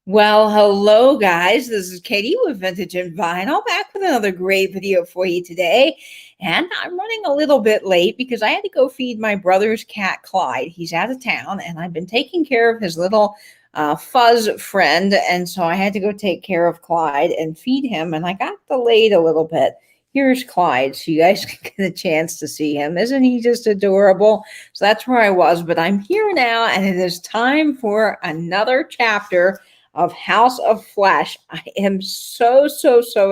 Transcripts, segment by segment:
Well, hello guys. This is Katie with Vintage and Vinyl, back with another great video for you today. And I'm running a little bit late because I had to go feed my brother's cat, Clyde. He's out of town, and I've been taking care of his little fuzz friend. And so I had to go take care of Clyde and feed him, and I got delayed a little bit. Here's Clyde, so you guys can get a chance to see him. Isn't he just adorable? So that's where I was, but I'm here now, and it is time for another chapter of House of Flesh. I am so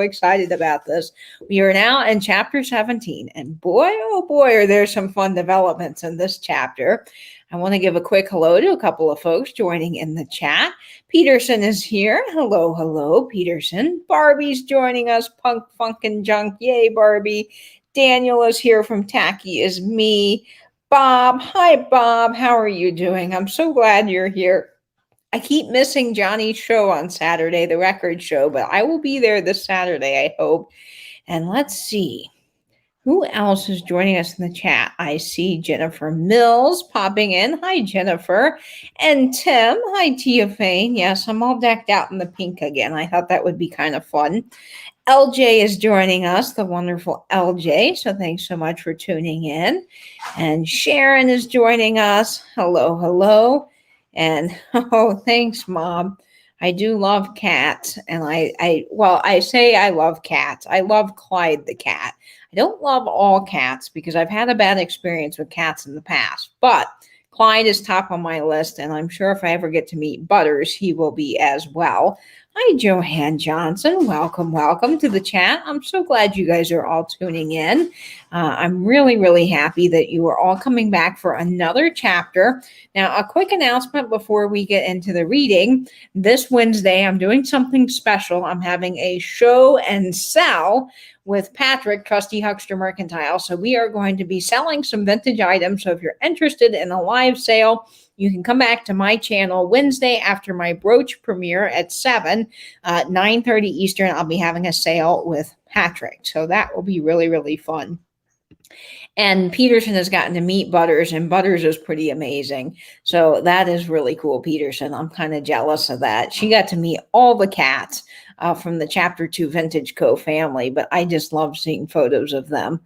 excited about this. We are now in chapter 17, and boy, oh boy, are there some fun developments in this chapter. I want to give a quick hello to a couple of folks joining in the chat. Peterson is here. Hello, Peterson. Barbie's joining us. Punk, Funk, and Junk. Yay, Barbie. Daniel is here from Tacky is Me. Bob. Hi, Bob. How are you doing? I'm so glad you're here. I keep missing Johnny's show on Saturday, the record show, but I will be there this Saturday, I hope. And let's see. Who else is joining us in the chat? I see Jennifer Mills popping in. Hi, Jennifer. And Tim. Hi, Tia Fane. Yes, I'm all decked out in the pink again. I thought that would be kind of fun. LJ is joining us, the wonderful LJ. So thanks so much for tuning in. And Sharon is joining us. Hello. And oh, thanks, Mom. I do love cats. And I say I love cats. I love Clyde the cat. I don't love all cats because I've had a bad experience with cats in the past. But Clyde is top on my list. And I'm sure if I ever get to meet Butters, he will be as well. Hi, Joanne Johnson. Welcome to the chat. I'm so glad you guys are all tuning in. I'm really happy that you are all coming back for another chapter. Now, a quick announcement before we get into the reading. This Wednesday, I'm doing something special. I'm having a show and sell with Patrick, Trusty Huckster Mercantile. So we are going to be selling some vintage items. So if you're interested in a live sale, you can come back to my channel Wednesday after my brooch premiere at 7, 9:30 Eastern. I'll be having a sale with Patrick. So that will be really fun. And Peterson has gotten to meet Butters, and Butters is pretty amazing. So that is really cool, Peterson. I'm kind of jealous of that. She got to meet all the cats from the Chapter 2 Vintage Co. family, but I just love seeing photos of them.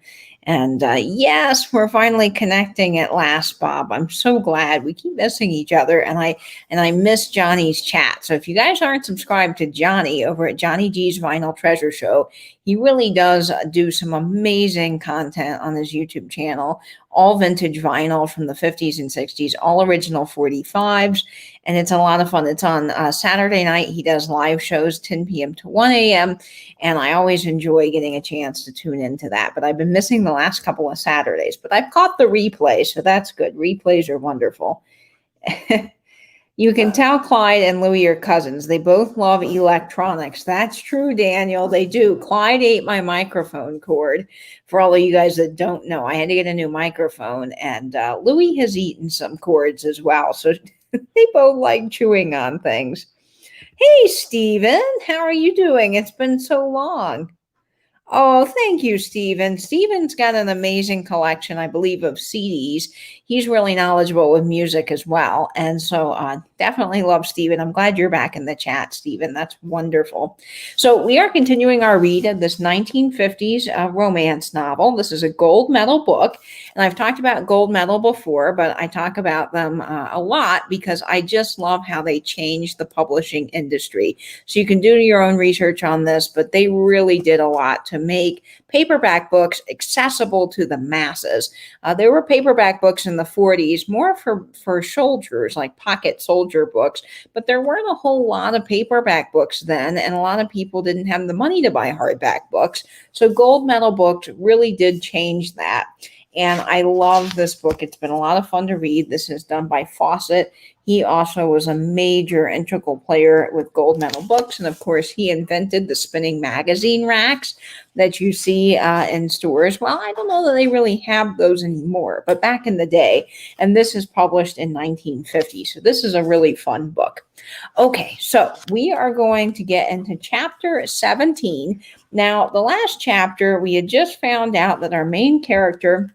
And yes, we're finally connecting at last, Bob. I'm so glad. We keep missing each other, and I miss Johnny's chat. So if you guys aren't subscribed to Johnny over at Johnny G's Vinyl Treasure Show, he really does do some amazing content on his YouTube channel. All vintage vinyl from the 50s and 60s, all original 45s, and it's a lot of fun. It's on Saturday night. He does live shows 10 p.m. to 1 a.m., and I always enjoy getting a chance to tune into that. But I've been missing the last couple of Saturdays, but I've caught the replay, so that's good. Replays are wonderful. You can tell Clyde and Louie are cousins. They both love electronics. That's true, Daniel. They do. Clyde ate my microphone cord. For all of you guys that don't know, I had to get a new microphone, and Louie has eaten some cords as well. So they both like chewing on things. Hey, Steven. How are you doing? It's been so long. Oh, thank you, Steven. Steven's got an amazing collection, I believe, of CDs. He's really knowledgeable with music as well. And so definitely love Steven. I'm glad you're back in the chat, Steven. That's wonderful. So we are continuing our read of this 1950s romance novel. This is a gold medal book. And I've talked about gold medal before, but I talk about them a lot because I just love how they changed the publishing industry. So you can do your own research on this, but they really did a lot to make paperback books accessible to the masses. There were paperback books in the 40s, more for soldiers, like pocket soldier books, but there weren't a whole lot of paperback books then, and a lot of people didn't have the money to buy hardback books. So gold medal books really did change that. And I love this book. It's been a lot of fun to read. This is done by Fawcett. He also was a major integral player with gold medal books. And of course, he invented the spinning magazine racks that you see in stores. Well, I don't know that they really have those anymore, but back in the day, and this is published in 1950. So this is a really fun book. Okay, so we are going to get into chapter 17. Now, the last chapter, we had just found out that our main character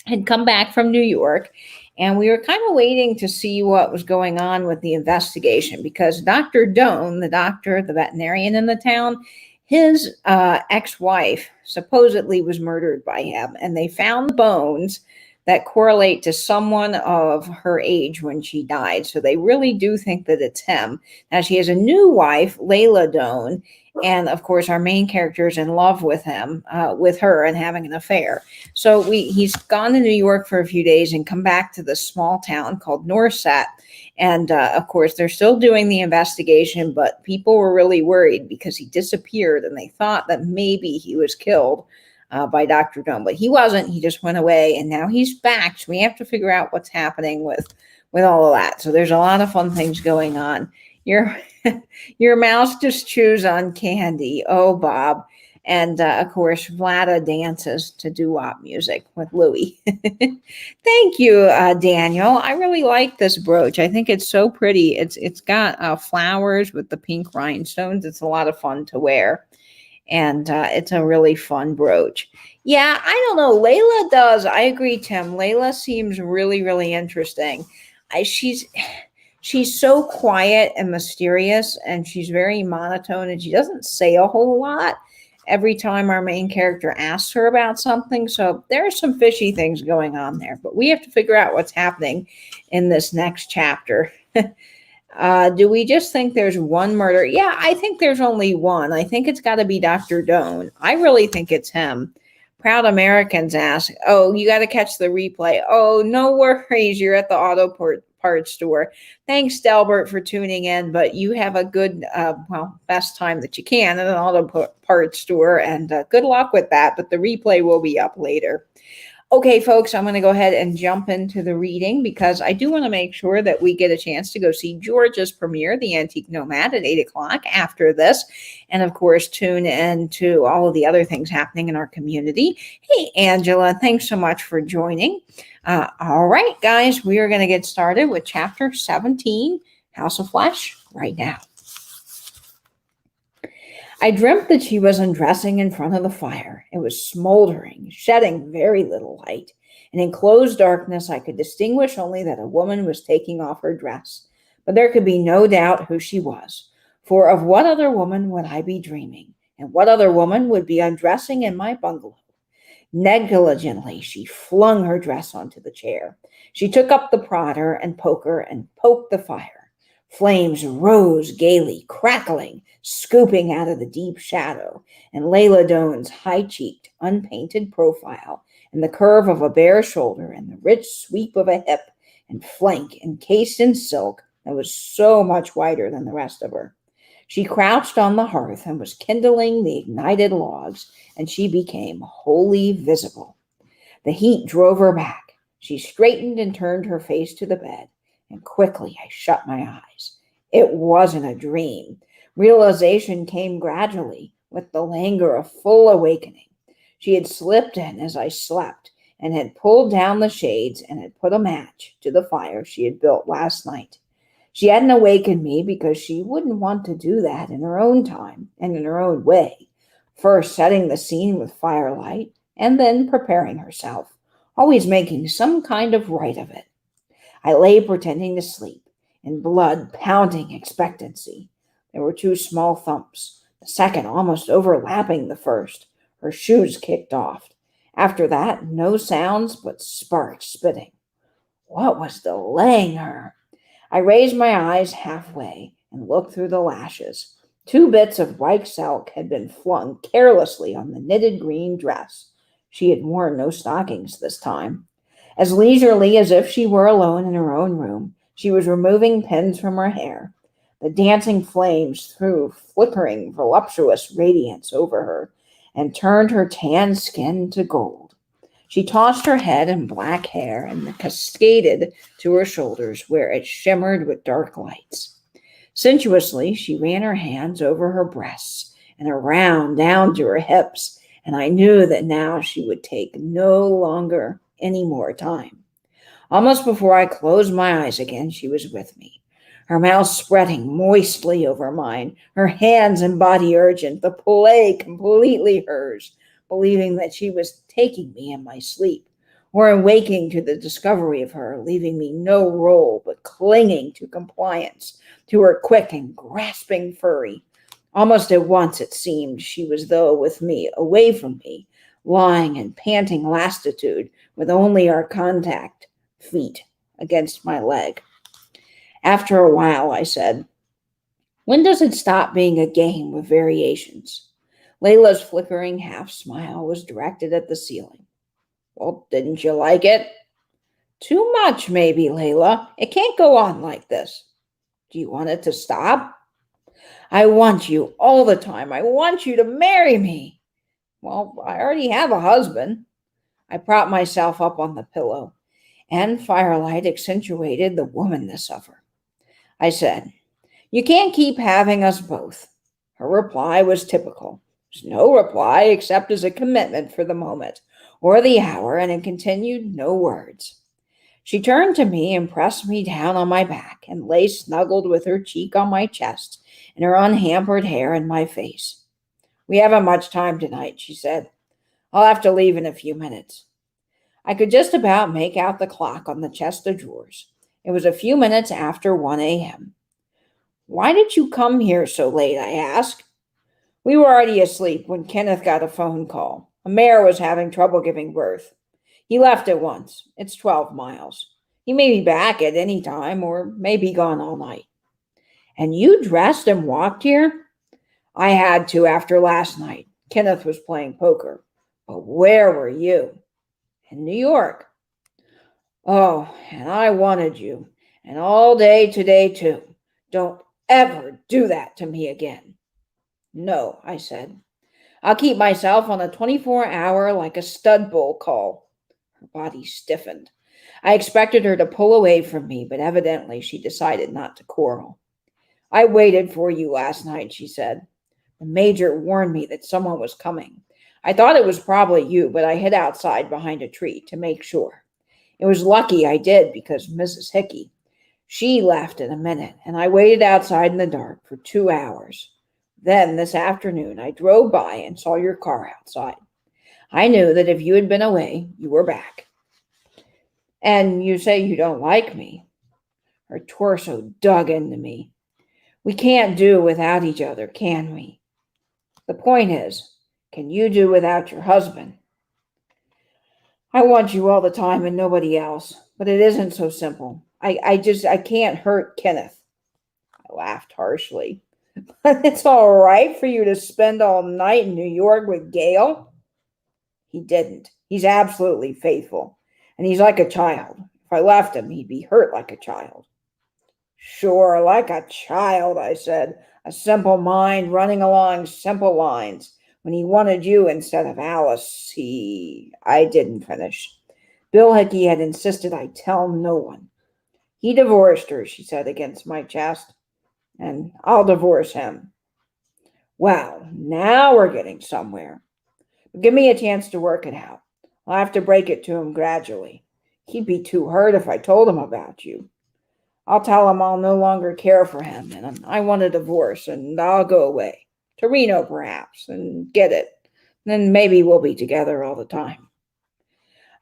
had come back from New York, and we were kind of waiting to see what was going on with the investigation because Dr. Doan, the doctor, the veterinarian in the town, his ex-wife supposedly was murdered by him, and they found bones that correlate to someone of her age when she died. So they really do think that it's him. Now, she has a new wife, Layla Doan, and of course, our main character is in love with him, with her, and having an affair. So he's gone to New York for a few days and come back to this small town called Norset. And of course, they're still doing the investigation, but people were really worried because he disappeared, and they thought that maybe he was killed by Dr. Doan, but he wasn't. He just went away, and now he's back. So we have to figure out what's happening with all of that. So there's a lot of fun things going on. Your mouse just chews on candy. Oh, Bob. And of course, Vlada dances to doo-wop music with Louie. Thank you, Daniel. I really like this brooch. I think it's so pretty. It's got flowers with the pink rhinestones. It's a lot of fun to wear. And it's a really fun brooch. Yeah, I don't know. Layla does. I agree, Tim. Layla seems really, really interesting. She's so quiet and mysterious, and she's very monotone, and she doesn't say a whole lot every time our main character asks her about something. So there are some fishy things going on there, but we have to figure out what's happening in this next chapter. Do we just think there's one murder? Yeah, I think there's only one. I think it's got to be Dr. Doan. I really think it's him. Proud Americans ask, oh, you got to catch the replay. Oh, no worries. You're at the auto parts store. Thanks, Delbert, for tuning in, but you have a good, best time that you can at an auto parts store, and good luck with that, but the replay will be up later. Okay, folks, I'm going to go ahead and jump into the reading because I do want to make sure that we get a chance to go see George's premiere, The Antique Nomad, at 8 o'clock after this. And, of course, tune in to all of the other things happening in our community. Hey, Angela, thanks so much for joining. All right, guys, we are going to get started with Chapter 17, House of Flesh, right now. I dreamt that she was undressing in front of the fire. It was smoldering, shedding very little light, and in closed darkness I could distinguish only that a woman was taking off her dress. But there could be no doubt who she was, for of what other woman would I be dreaming, and what other woman would be undressing in my bungalow? Negligently she flung her dress onto the chair. She took up the prodder and poker and poked the fire. Flames rose gaily, crackling, scooping out of the deep shadow, and Layla Doan's high-cheeked, unpainted profile, and the curve of a bare shoulder, and the rich sweep of a hip and flank encased in silk that was so much whiter than the rest of her. She crouched on the hearth and was kindling the ignited logs, and she became wholly visible. The heat drove her back. She straightened and turned her face to the bed. And quickly I shut my eyes. It wasn't a dream. Realization came gradually with the languor of full awakening. She had slipped in as I slept and had pulled down the shades and had put a match to the fire she had built last night. She hadn't awakened me because she wouldn't want to do that in her own time and in her own way, first setting the scene with firelight and then preparing herself, always making some kind of rite of it. I lay pretending to sleep, in blood-pounding expectancy. There were 2 small thumps, the second almost overlapping the first. Her shoes kicked off. After that, no sounds but sparks spitting. What was delaying her? I raised my eyes halfway and looked through the lashes. 2 bits of white silk had been flung carelessly on the knitted green dress. She had worn no stockings this time. As leisurely as if she were alone in her own room, she was removing pins from her hair. The dancing flames threw flickering, voluptuous radiance over her and turned her tan skin to gold. She tossed her head and black hair and cascaded to her shoulders where it shimmered with dark lights. Sensuously, she ran her hands over her breasts and around down to her hips, and I knew that now she would take no longer any more time. Almost before I closed my eyes again, she was with me, her mouth spreading moistly over mine, her hands and body urgent, the play completely hers, believing that she was taking me in my sleep, or in waking to the discovery of her, leaving me no role but clinging to compliance, to her quick and grasping fury. Almost at once it seemed she was though with me, away from me, lying in panting lassitude, with only our contact feet against my leg. After a while, I said, "When does it stop being a game with variations?" Layla's flickering half smile was directed at the ceiling. "Well, didn't you like it?" "Too much, maybe, Layla. It can't go on like this." "Do you want it to stop?" "I want you all the time. I want you to marry me." "Well, I already have a husband." I propped myself up on the pillow, and firelight accentuated the womanness of her. I said, "You can't keep having us both." Her reply was typical. There's no reply except as a commitment for the moment or the hour, and it continued no words. She turned to me and pressed me down on my back and lay snuggled with her cheek on my chest and her unhampered hair in my face. "We haven't much time tonight," she said. "I'll have to leave in a few minutes." I could just about make out the clock on the chest of drawers. It was a few minutes after 1 a.m. "Why did you come here so late?" I asked. "We were already asleep when Kenneth got a phone call. A mare was having trouble giving birth. He left at once. It's 12 miles. He may be back at any time or may be gone all night." "And you dressed and walked here?" "I had to after last night. Kenneth was playing poker." "But where were you?" "In New York." "Oh, and I wanted you. And all day today, too. Don't ever do that to me again." "No," I said. "I'll keep myself on a 24-hour like a stud bull call." Her body stiffened. I expected her to pull away from me, but evidently she decided not to quarrel. "I waited for you last night," she said. "The major warned me that someone was coming. I thought it was probably you, but I hid outside behind a tree to make sure. It was lucky I did because Mrs. Hickey, she left in a minute, and I waited outside in the dark for 2 hours. Then this afternoon I drove by and saw your car outside. I knew that if you had been away, you were back. And you say you don't like me." Her torso dug into me. "We can't do without each other, can we? The point is, can you do without your husband?" "I want you all the time and nobody else, but it isn't so simple. I can't hurt Kenneth." I laughed harshly. "But it's all right for you to spend all night in New York with Gail." "He didn't. He's absolutely faithful. And he's like a child. If I left him, he'd be hurt like a child." "Sure, like a child," I said. "A simple mind running along simple lines. When he wanted you instead of Alice, I didn't finish. Bill Hickey had insisted I tell no one. He divorced her," she said against my chest, "and I'll divorce him." "Well, now we're getting somewhere. But give me a chance to work it out. I'll have to break it to him gradually. He'd be too hurt if I told him about you. I'll tell him I'll no longer care for him and I want a divorce and I'll go away. To Reno, perhaps, and get it. Then maybe we'll be together all the time."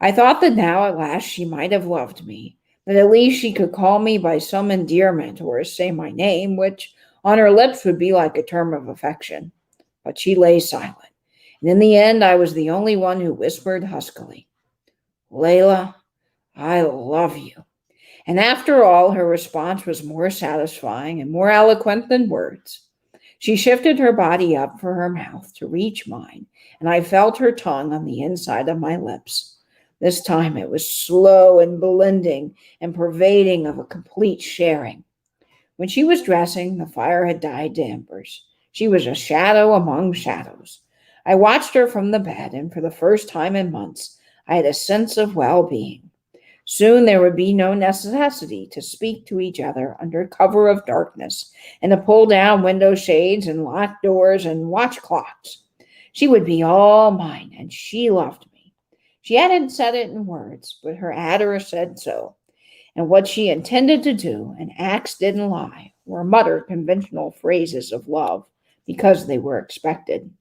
I thought that now at last she might have loved me, that at least she could call me by some endearment or say my name, which on her lips would be like a term of affection. But she lay silent, and in the end I was the only one who whispered huskily, "Layla, I love you." And after all, her response was more satisfying and more eloquent than words. She shifted her body up for her mouth to reach mine, and I felt her tongue on the inside of my lips. This time it was slow and blending and pervading of a complete sharing. When she was dressing, the fire had died to embers. She was a shadow among shadows. I watched her from the bed, and for the first time in months, I had a sense of well-being. Soon there would be no necessity to speak to each other under cover of darkness and to pull down window shades and lock doors and watch clocks. She would be all mine, and she loved me. She hadn't said it in words, but her adder said so. And what she intended to do, and acts didn't lie, were muttered conventional phrases of love because they were expected.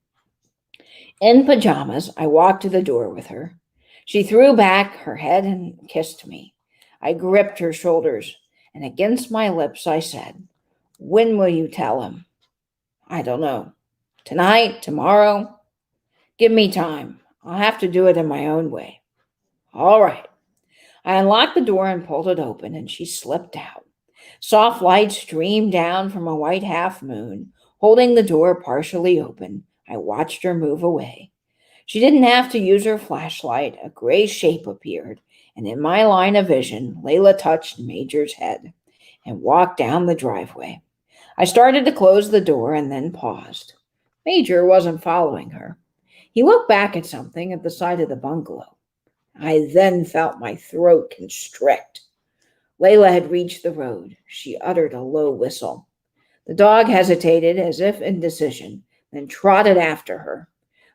In pajamas, I walked to the door with her. She threw back her head and kissed me. I gripped her shoulders, and against my lips I said, "When will you tell him?" "I don't know. Tonight? Tomorrow? Give me time. I'll have to do it in my own way." "All right." I unlocked the door and pulled it open, and she slipped out. Soft light streamed down from a white half moon. Holding the door partially open, I watched her move away. She didn't have to use her flashlight. A gray shape appeared, and in my line of vision, Layla touched Major's head and walked down the driveway. I started to close the door and then paused. Major wasn't following her. He looked back at something at the side of the bungalow. I then felt my throat constrict. Layla had reached the road. She uttered a low whistle. The dog hesitated as if in decision, then trotted after her.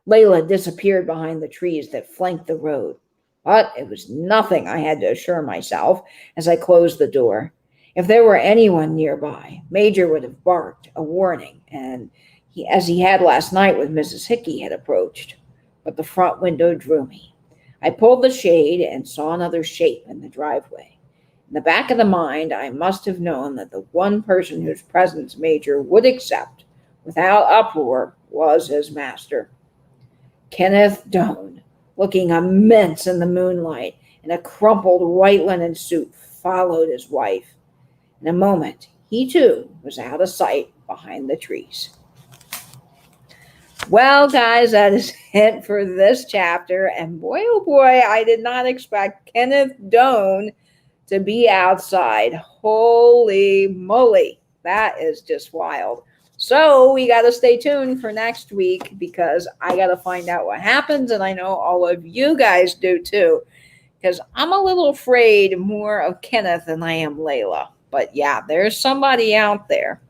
Layla disappeared behind the trees that flanked the road. But it was nothing, I had to assure myself as I closed the door. If there were anyone nearby, Major would have barked a warning, and as he had last night when Mrs. Hickey had approached. But the front window drew me. I pulled the shade and saw another shape in the driveway. In the back of the mind, I must have known that the one person whose presence Major would accept without uproar was his master. Kenneth Doane, looking immense in the moonlight in a crumpled white linen suit, followed his wife. In a moment, he too was out of sight behind the trees. Well, guys, that is it for this chapter. And boy, oh boy, I did not expect Kenneth Doane to be outside. Holy moly, that is just wild. So we got to stay tuned for next week because I got to find out what happens. And I know all of you guys do too, because I'm a little afraid more of Kenneth than I am Layla. But yeah, there's somebody out there.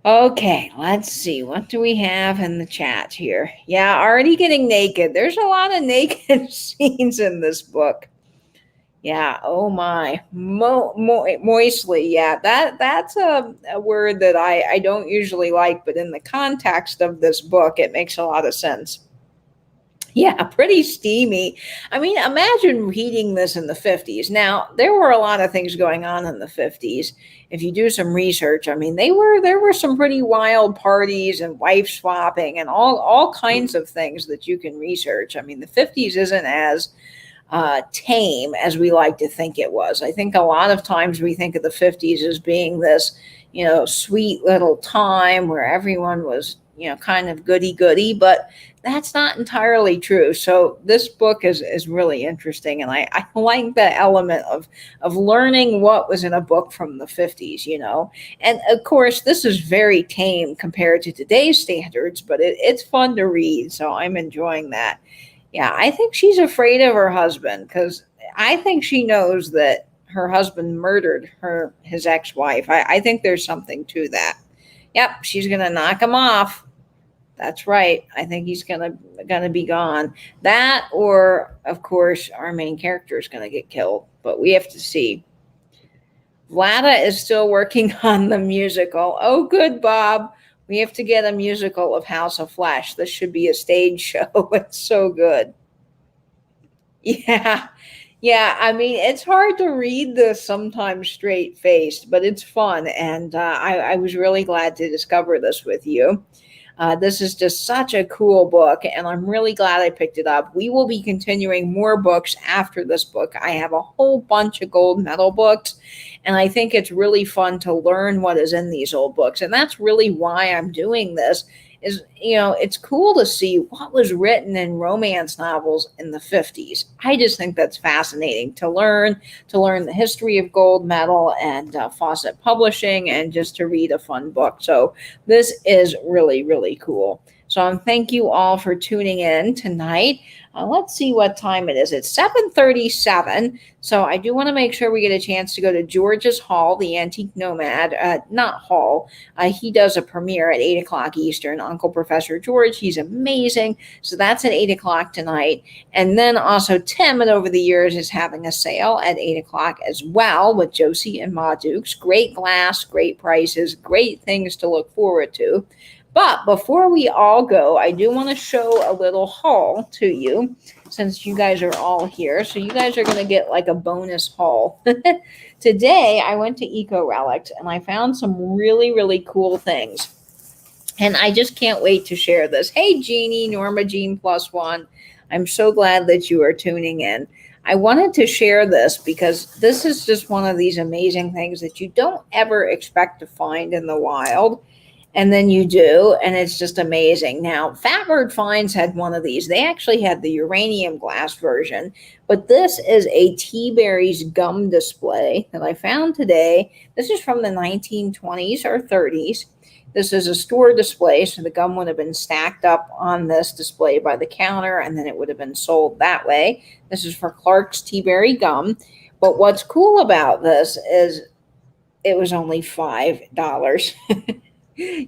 Okay, let's see. What do we have in the chat here? Yeah, already getting naked. There's a lot of naked scenes in this book. Yeah, oh my. Moistly, yeah. That's a word that I don't usually like, but in the context of this book, it makes a lot of sense. Yeah, pretty steamy. I mean, imagine reading this in the 50s. Now, there were a lot of things going on in the 50s. If you do some research, I mean, there were some pretty wild parties and wife swapping and all kinds of things that you can research. I mean, the 50s isn't as tame as we like to think it was. I think a lot of times we think of the 50s as being this, sweet little time where everyone was, kind of goody-goody, but that's not entirely true. So this book is really interesting, and I like the element of learning what was in a book from the 50s, And of course, this is very tame compared to today's standards, but it's fun to read, so I'm enjoying that. Yeah, I think she's afraid of her husband because I think she knows that her husband murdered his ex-wife. I think there's something to that. Yep, she's gonna knock him off. That's right. I think he's gonna be gone. That, or of course, our main character is gonna get killed. But we have to see. Vlada is still working on the musical. Oh, good, Bob. We have to get a musical of House of Flesh. This should be a stage show. It's so good. Yeah. Yeah, I mean, it's hard to read this sometimes straight faced, but it's fun. And I was really glad to discover this with you. This is just such a cool book, and I'm really glad I picked it up. We will be continuing more books after this book. I have a whole bunch of gold medal books, and I think it's really fun to learn what is in these old books. And that's really why I'm doing this. Is, it's cool to see what was written in romance novels in the 50s. I just think that's fascinating to learn the history of gold medal and Fawcett Publishing, and just to read a fun book. So this is really, really cool. So thank you all for tuning in tonight. Let's see what time it is. It's 7:37. So I do want to make sure we get a chance to go to George's Hall, the Antique Nomad. Not Hall. He does a premiere at 8 o'clock Eastern. Uncle Professor George. He's amazing. So that's at 8 o'clock tonight. And then also Tim, and over the years, is having a sale at 8 o'clock as well with Josie and Ma Dukes. Great glass, great prices, great things to look forward to. But before we all go, I do want to show a little haul to you since you guys are all here. So you guys are going to get like a bonus haul. Today, I went to Eco Relics and I found some really, really cool things. And I just can't wait to share this. Hey, Jeannie, Norma Jean +1. I'm so glad that you are tuning in. I wanted to share this because this is just one of these amazing things that you don't ever expect to find in the wild. And then you do, and it's just amazing. Now, Fatbird Finds had one of these. They actually had the uranium glass version, but this is a Tea Berries gum display that I found today. This is from the 1920s or 30s. This is a store display, so the gum would have been stacked up on this display by the counter, and then it would have been sold that way. This is for Clark's Tea Berry Gum. But what's cool about this is it was only $5.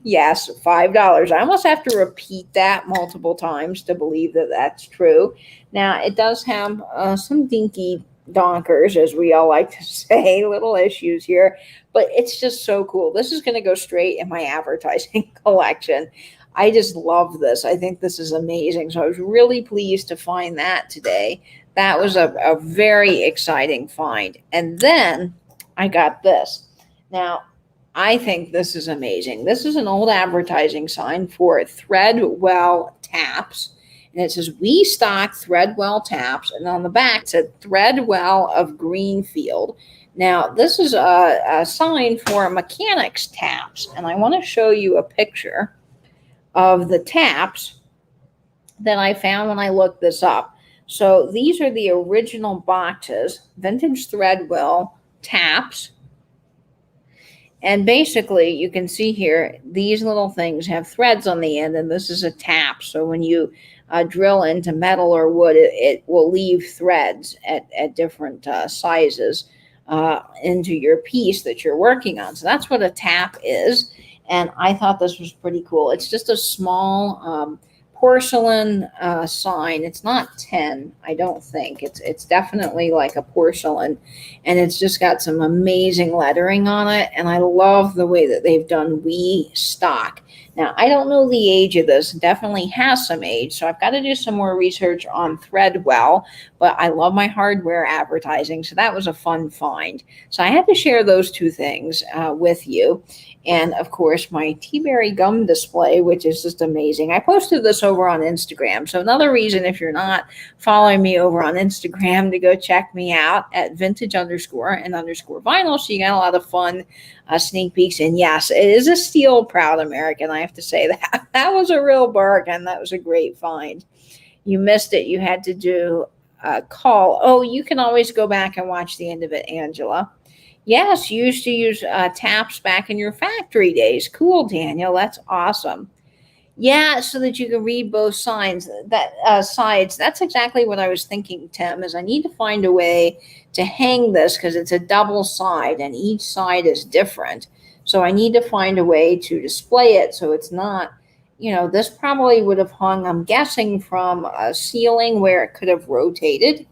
Yes, $5. I almost have to repeat that multiple times to believe that that's true. Now, it does have some dinky donkers, as we all like to say, little issues here, but it's just so cool. This is going to go straight in my advertising collection. I just love this. I think this is amazing. So I was really pleased to find that today. That was a very exciting find. And then I got this. Now, I think this is amazing. This is an old advertising sign for Threadwell taps. And it says, "We stock Threadwell taps." And on the back, it said Threadwell of Greenfield. Now, this is a sign for mechanics taps. And I want to show you a picture of the taps that I found when I looked this up. So these are the original boxes, vintage Threadwell taps. And basically, you can see here, these little things have threads on the end, and this is a tap. So when you drill into metal or wood, it will leave threads at different sizes into your piece that you're working on. So that's what a tap is. And I thought this was pretty cool. It's just a small porcelain sign. It's not tin, I don't think. It's definitely like a porcelain, and it's just got some amazing lettering on it. And I love the way that they've done "We stock." Now, I don't know the age of this. It definitely has some age, so I've got to do some more research on Threadwell, but I love my hardware advertising, so that was a fun find. So I had to share those two things with you. And of course, my Tea Berry gum display, which is just amazing. I posted this over on Instagram. So another reason, if you're not following me over on Instagram, to go check me out at vintage_and_vinyl. So you got a lot of fun sneak peeks. And yes, it is a Steel Proud American. I have to say that. That was a real bargain. That was a great find. You missed it. You had to do a call. Oh, you can always go back and watch the end of it, Angela. Yes, you used to use taps back in your factory days. Cool, Daniel. That's awesome. Yeah, so that you can read both sides. Sides. That's exactly what I was thinking, Tim, is I need to find a way to hang this because it's a double side and each side is different. So I need to find a way to display it so it's not, this probably would have hung, I'm guessing, from a ceiling where it could have rotated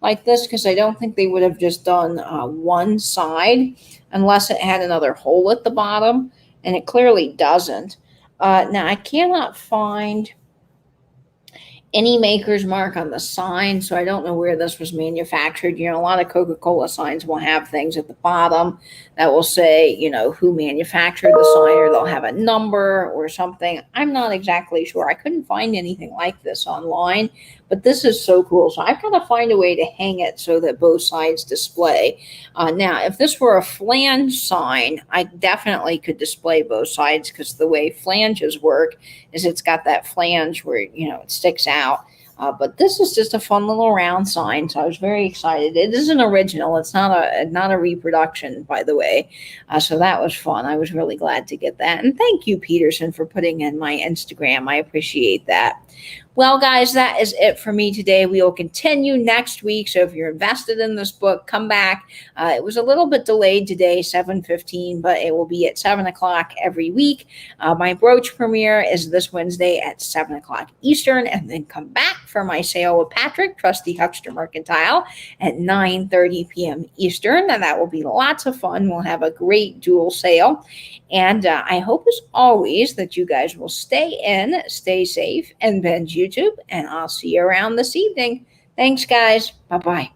like this, because I don't think they would have just done one side unless it had another hole at the bottom, and it clearly doesn't. Now, I cannot find any maker's mark on the sign, so I don't know where this was manufactured. A lot of Coca-Cola signs will have things at the bottom that will say, who manufactured the sign, or they'll have a number or something. I'm not exactly sure. I couldn't find anything like this online, but this is so cool. So I've got to find a way to hang it so that both sides display. Now, if this were a flange sign, I definitely could display both sides, because the way flanges work is it's got that flange where, it sticks out. But this is just a fun little round sign, so I was very excited. It is an original. It's not a reproduction, by the way. So that was fun. I was really glad to get that. And thank you, Peterson, for putting in my Instagram. I appreciate that. Well, guys, that is it for me today. We will continue next week. So if you're invested in this book, come back. It was a little bit delayed today, 7:15, but it will be at 7 o'clock every week. My brooch premiere is this Wednesday at 7 o'clock Eastern, and then come back for my sale with Patrick, Trusty Huckster Mercantile, at 9:30 p.m. Eastern. And that will be lots of fun. We'll have a great dual sale. And I hope, as always, that you guys will stay in, stay safe, and binge YouTube. And I'll see you around this evening. Thanks, guys. Bye bye.